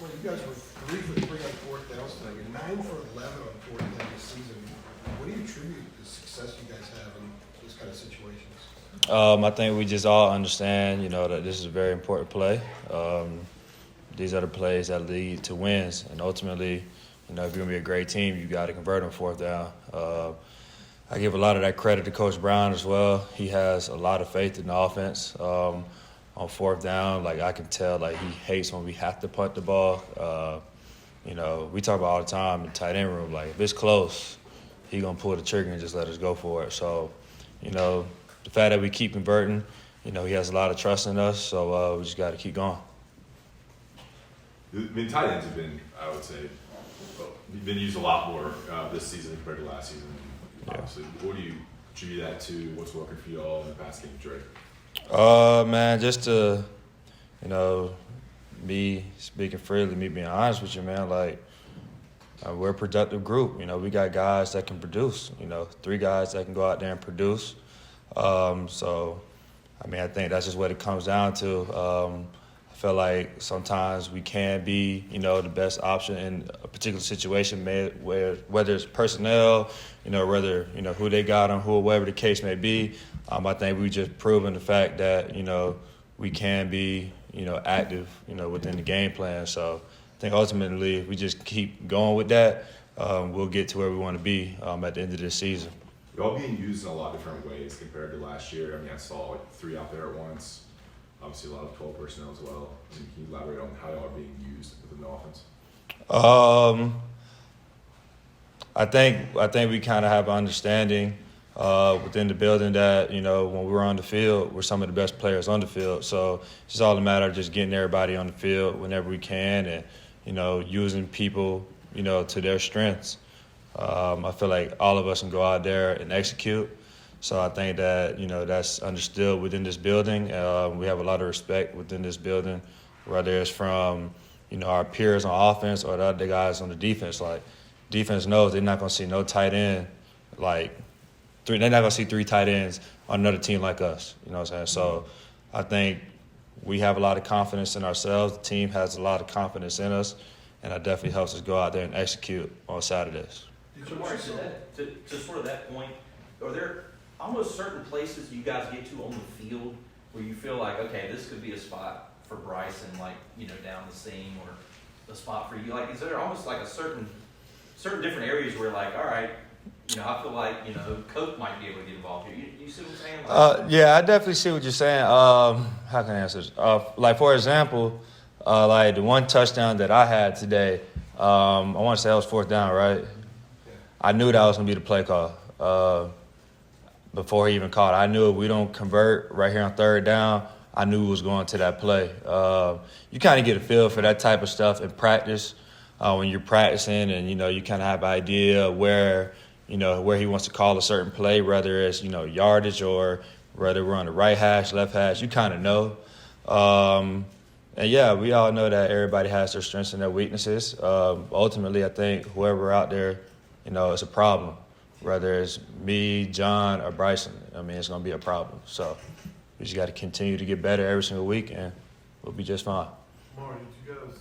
Well, you guys were 3 for 3 on fourth downs tonight. You're 9 for 11 on fourth down this season. What do you attribute the success you guys have in these kind of situations? I think we just all understand, that this is a very important play. These are the plays that lead to wins, and ultimately, if you're gonna be a great team, you got to convert on fourth down. I give a lot of that credit to Coach Brown as well. He has a lot of faith in the offense. On fourth down, I can tell, he hates when we have to punt the ball. We talk about all the time in the tight end room, if it's close, he gonna pull the trigger and just let us go for it. So, the fact that we keep converting, he has a lot of trust in us, so we just got to keep going. Tight ends have been, I would say, been used a lot more this season compared to last season. Obviously, what do you attribute that to? What's working for you all in the past game, Drake? Man, just to, me speaking freely, me being honest with you, man, we're a productive group. We got guys that can produce, 3 guys that can go out there and produce. I think that's just what it comes down to. I feel like sometimes we can be, the best option in a particular situation, whether it's personnel, whether, who they got on, whoever the case may be. I think we just proven the fact that, we can be, active, within the game plan. So I think ultimately if we just keep going with that, we'll get to where we want to be at the end of this season. You're all being used in a lot of different ways compared to last year. I saw 3 out there at once. Obviously, a lot of 12 personnel as well. Can you elaborate on how y'all are being used within the offense? I think we kind of have an understanding within the building that, when we're on the field, we're some of the best players on the field. So it's just all a matter of just getting everybody on the field whenever we can and, using people, to their strengths. I feel like all of us can go out there and execute. So I think that, that's understood within this building. We have a lot of respect within this building, whether it's from, our peers on offense or the other guys on the defense. Defense knows they're not going to see no tight end, they're not going to see 3 tight ends on another team like us. You know what I'm saying? So I think we have a lot of confidence in ourselves. The team has a lot of confidence in us, and that definitely helps us go out there and execute on Saturdays. Kamari, to sort of that point, are there almost certain places you guys get to on the field where you feel like, okay, this could be a spot for Bryson, down the seam, or a spot for you? Is there almost a certain different areas where all right, I feel like, Coach might be able to get involved here. You see what I'm saying? Yeah, I definitely see what you're saying. How can I answer this? For example, the one touchdown that I had today, I want to say that was fourth down, right? I knew that was going to be the play call before he even called. I knew if we don't convert right here on third down, I knew it was going to that play. You kind of get a feel for that type of stuff in practice when you're practicing, and, you kind of have an idea where he wants to call a certain play, whether it's, yardage or whether we're on the right hash, left hash. You kind of know. And, yeah, we all know that everybody has their strengths and their weaknesses. Ultimately, I think whoever out there, it's a problem. Whether it's me, John, or Bryson, it's going to be a problem. So we just got to continue to get better every single week, and we'll be just fine. Kamari, did you guys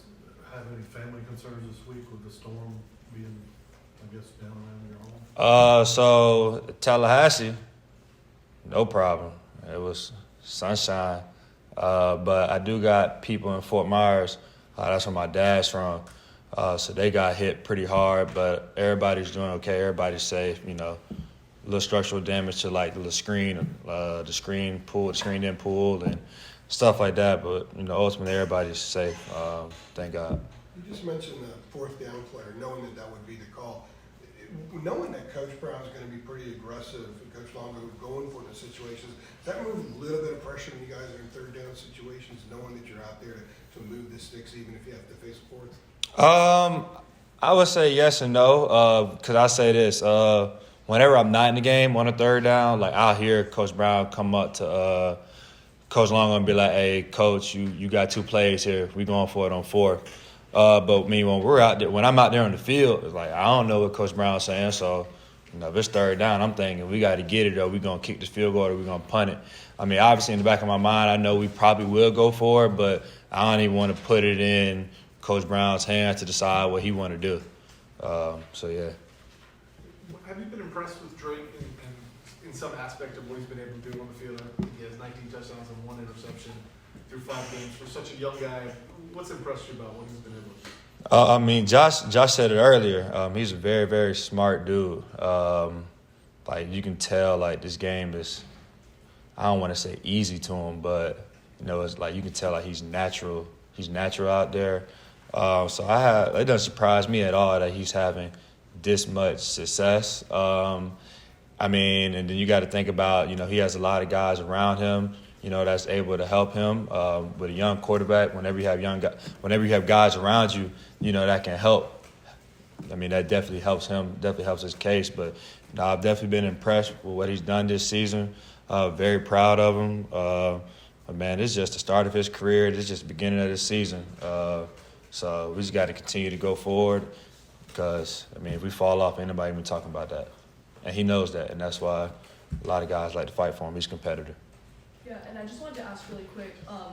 have any family concerns this week with the storm being, down around your home? So Tallahassee, no problem. It was sunshine. But I do got people in Fort Myers. That's where my dad's from. So they got hit pretty hard, but everybody's doing okay. Everybody's safe. Little structural damage to the screen in pool, and stuff like that. But ultimately everybody's safe. Thank God. You just mentioned the fourth down player, knowing that would be the call. Knowing that Coach Brown is going to be pretty aggressive and Coach Longo going for the situations, does that move a little bit of pressure when you guys are in third down situations, knowing that you're out there to move the sticks even if you have to face a fourth? I would say yes and no, because I say this. Whenever I'm not in the game on a third down, I'll hear Coach Brown come up to Coach Longo and be like, hey, Coach, you got 2 plays here. We going for it on 4th. But when I'm out there on the field, it's I don't know what Coach Brown's saying. So, if it's third down, I'm thinking we got to get it, or we're going to kick this field goal, or we're going to punt it. Obviously in the back of my mind, I know we probably will go for it, but I don't even want to put it in Coach Brown's hands to decide what he want to do. So yeah. Have you been impressed with Drake in some aspect of what he's been able to do on the field? He has 19 touchdowns and 1 interception through 5 games. For such a young guy, what's impressed you about what he's been able to do? I mean, Josh said it earlier. He's a very, very smart dude. Like, you can tell, like, this game is, I don't want to say easy to him, but, you know, it's like you can tell, like, he's natural. He's natural out there. So it doesn't surprise me at all that he's having this much success. I mean, and then you got to think about, you know, he has a lot of guys around him, you know, that's able to help him. With a young quarterback, whenever you have guys around you, you know, that can help. I mean, that definitely helps him, definitely helps his case. But no, I've definitely been impressed with what he's done this season. Very proud of him. But man, this is just the start of his career. This is just the beginning of the season. So we just got to continue to go forward because, I mean, if we fall off, ain't nobody even talking about that. And he knows that, and that's why a lot of guys like to fight for him. He's a competitor. Yeah, and I just wanted to ask really quick, I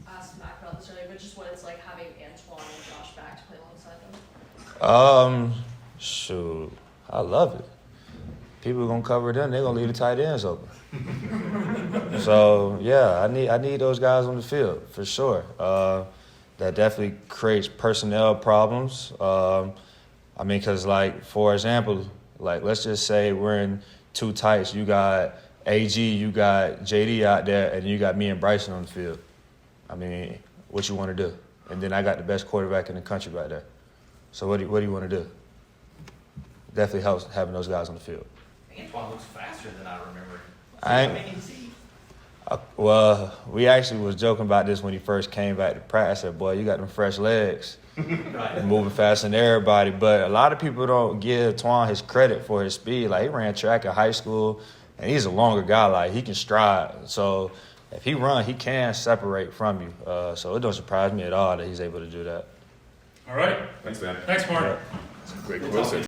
asked Mac about this earlier, but just what it's like having Antoine and Josh back to play alongside them. Shoot, I love it. People gonna cover them. They're gonna leave the tight ends open. So yeah, I need those guys on the field for sure. That definitely creates personnel problems. I mean, cause like for example, like let's just say we're in 2 tights. You got AG, you got JD out there, and you got me and Bryson on the field. I mean, what you want to do? And then I got the best quarterback in the country right there. So what do you want to do? Definitely helps having those guys on the field. Antoine looks faster than I remember. Well, we actually was joking about this when he first came back to practice. I said, boy, you got them fresh legs. Right. Moving faster than everybody. But a lot of people don't give Twan his credit for his speed. Like, he ran track in high school, and he's a longer guy. Like, he can stride. So if he run, he can separate from you. So it don't surprise me at all that he's able to do that. All right. Thanks, man. Thanks, Mark. Yeah. Great question.